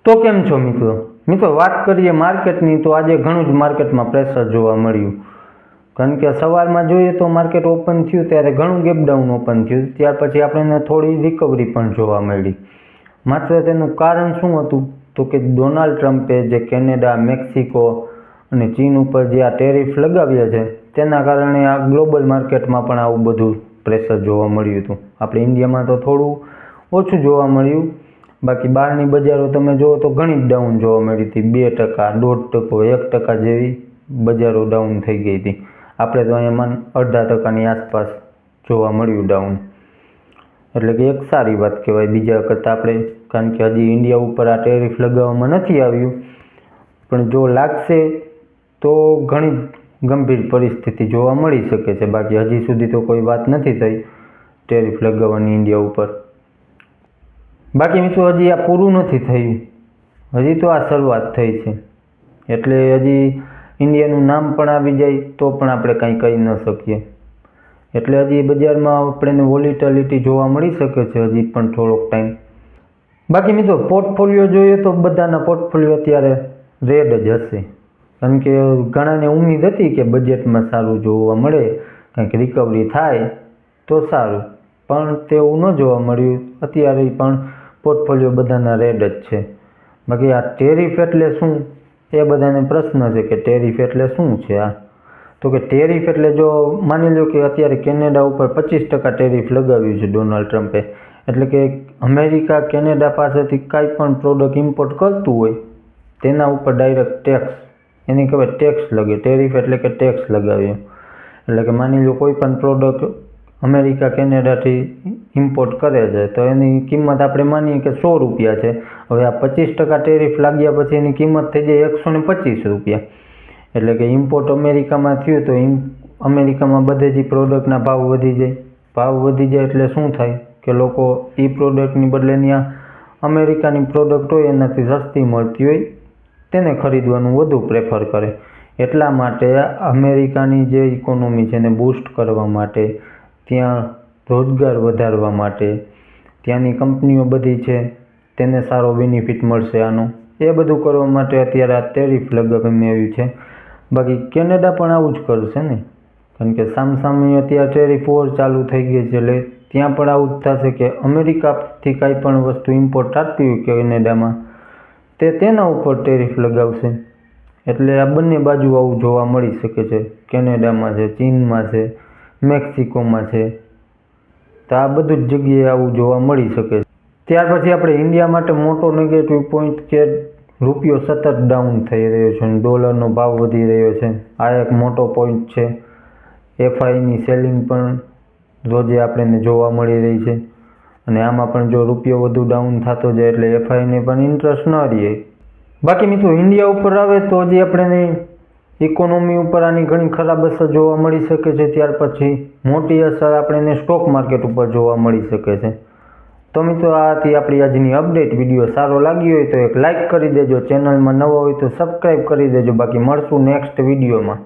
તો કેમ છો મિત્રો? મિત્રો વાત કરીએ માર્કેટની તો આજે ઘણું જ માર્કેટમાં પ્રેશર જોવા મળ્યું. કારણ કે સવારમાં જોઈએ તો માર્કેટ ઓપન થયું ત્યારે ઘણું ગેપ ડાઉન ઓપન થયું, ત્યાર પછી આપણને થોડી રિકવરી પણ જોવા મળી. માત્ર તેનું કારણ શું હતું? તો કે ડોનાલ્ડ ટ્રમ્પે જે કેનેડા, મેક્સિકો અને ચીન ઉપર જે આ ટેરિફ લગાવ્યા છે તેના કારણે આ ગ્લોબલ માર્કેટમાં પણ આવું બધું પ્રેશર જોવા મળ્યું હતું. આપણે ઇન્ડિયામાં તો થોડું ઓછું જોવા મળ્યું, બાકી બહારની બજારો તમે જુઓ તો ઘણી ડાઉન જોવા મળી હતી. 2%, 1.5%, 1% જેવી બજારો ડાઉન થઈ ગઈ હતી. આપણે તો અહીંયા 0.5%ની આસપાસ જોવા મળ્યું ડાઉન, એટલે કે એક સારી વાત કહેવાય બીજા કરતાં આપણે. કારણ કે હજી ઇન્ડિયા ઉપર આ ટેરિફ લગાવવામાં નથી આવ્યું, પણ જો લાગશે તો ઘણી ગંભીર પરિસ્થિતિ જોવા મળી શકે છે. બાકી હજી સુધી તો કોઈ વાત નથી થઈ ટેરિફ લગાવવાની ઇન્ડિયા ઉપર. બાકી મિત્રો હજી આ પૂરું નથી થયું, હજી તો આ શરૂઆત થઈ છે. એટલે હજી ઇન્ડિયાનું નામ પણ આવી જાય તો પણ આપણે કંઈ કહી ન શકીએ. એટલે હજી બજારમાં આપણને વોલેટિલિટી જોવા મળી શકે છે હજી પણ થોડોક ટાઈમ. બાકી મિત્રો પોર્ટફોલિયો જોઈએ તો બધાના પોર્ટફોલિયો અત્યારે રેડ જ હશે. કારણ કે ઘણાને ઉમ્મીદ હતી કે બજેટમાં સારું જોવા મળે, કંઈક રિકવરી થાય તો સારું, પણ તેવું ન જોવા મળ્યું. અત્યારે પણ પોર્ટફોલિયો બધાના રેડ જ છે. બાકી આ ટેરિફ એટલે શું એ બધાને પ્રશ્ન છે કે ટેરિફ એટલે શું છે આ? તો કે ટેરિફ એટલે જો માની લો કે અત્યારે કેનેડા ઉપર 25% ટેરિફ લગાવ્યું છે ડોનાલ્ડ ટ્રમ્પે, એટલે કે અમેરિકા કેનેડા પાસેથી કાંઈ પણ પ્રોડક્ટ ઇમ્પોર્ટ કરતું હોય તેના ઉપર ડાયરેક્ટ ટેક્સ, એની કહેવાય ટેક્સ લગે. ટેરિફ એટલે કે ટેક્સ લગાવ્યો. એટલે કે માની લો કોઈ પણ પ્રોડક્ટ અમેરિકા કેનેડાથી ઇમ્પોર્ટ કરે છે તો એની કિંમત આપણે માનીએ કે ₹100 છે. હવે આ 25% ટેરિફ લાગ્યા પછી એની કિંમત થઈ જાય ₹125. એટલે કે ઇમ્પોર્ટ અમેરિકામાં થયું તો અમેરિકામાં બધે જ પ્રોડક્ટના ભાવ વધી જાય. ભાવ વધી જાય એટલે શું થાય કે લોકો એ પ્રોડક્ટની બદલે ત્યાં અમેરિકાની પ્રોડક્ટ હોય એનાથી સસ્તી મળતી હોય તેને ખરીદવાનું વધુ પ્રેફર કરે. એટલા માટે અમેરિકાની જે ઇકોનોમી છે એને બૂસ્ટ કરવા માટે, ત્યાં રોજગાર વધારવા માટે, ત્યાંની કંપનીઓ બધી છે તેને સારો બેનિફિટ મળશે આનો, એ બધું કરવા માટે અત્યારે આ ટેરિફ લગાવવામાં આવ્યું છે. બાકી કેનેડા પણ આવું જ કરશે ને, કારણ કે સામસામે અત્યારે ટેરિફ વોર ચાલુ થઈ ગઈ છે. એટલે ત્યાં પણ આવું જ થશે કે અમેરિકાથી કાંઈ પણ વસ્તુ ઇમ્પોર્ટ થતી હોય કેનેડામાં તેના ઉપર ટેરિફ લગાવશે. એટલે આ બંને બાજુ આવું જોવા મળી શકે છે. કેનેડામાં છે, ચીનમાં છે, મેક્સિકોમાં છે, તો આ બધું જ જગ્યાએ આવું જોવા મળી શકે છે. ત્યાર પછી આપણે ઇન્ડિયા માટે મોટો નેગેટિવ પોઈન્ટ કે રૂપિયો સતત ડાઉન થઈ રહ્યો છે અને ડોલરનો ભાવ વધી રહ્યો છે, આ એક મોટો પોઈન્ટ છે. એફઆઈની સેલિંગ પણ રોજે આપણને જોવા મળી રહી છે અને આમાં પણ જો રૂપિયો વધુ ડાઉન થતો જાય એટલે એફઆઈને પણ ઇન્ટરેસ્ટ ન રહે. બાકી મિત્રો ઇન્ડિયા ઉપર આવે તો હજી આપણે ઇકોનોમી ઉપર આની ઘણી ખરાબ અસર જોવા મળી શકે છે. ત્યાર પછી મોટી અસર આપણને સ્ટોક માર્કેટ ઉપર જોવા મળી શકે છે. તો મિત્રો આ હતી આપણી આજની અપડેટ. વિડીયો સારો લાગ્યો હોય તો એક લાઇક કરી દેજો, ચેનલમાં નવા હોય તો સબસ્ક્રાઈબ કરી દેજો. બાકી મળશું નેક્સ્ટ વિડીયોમાં.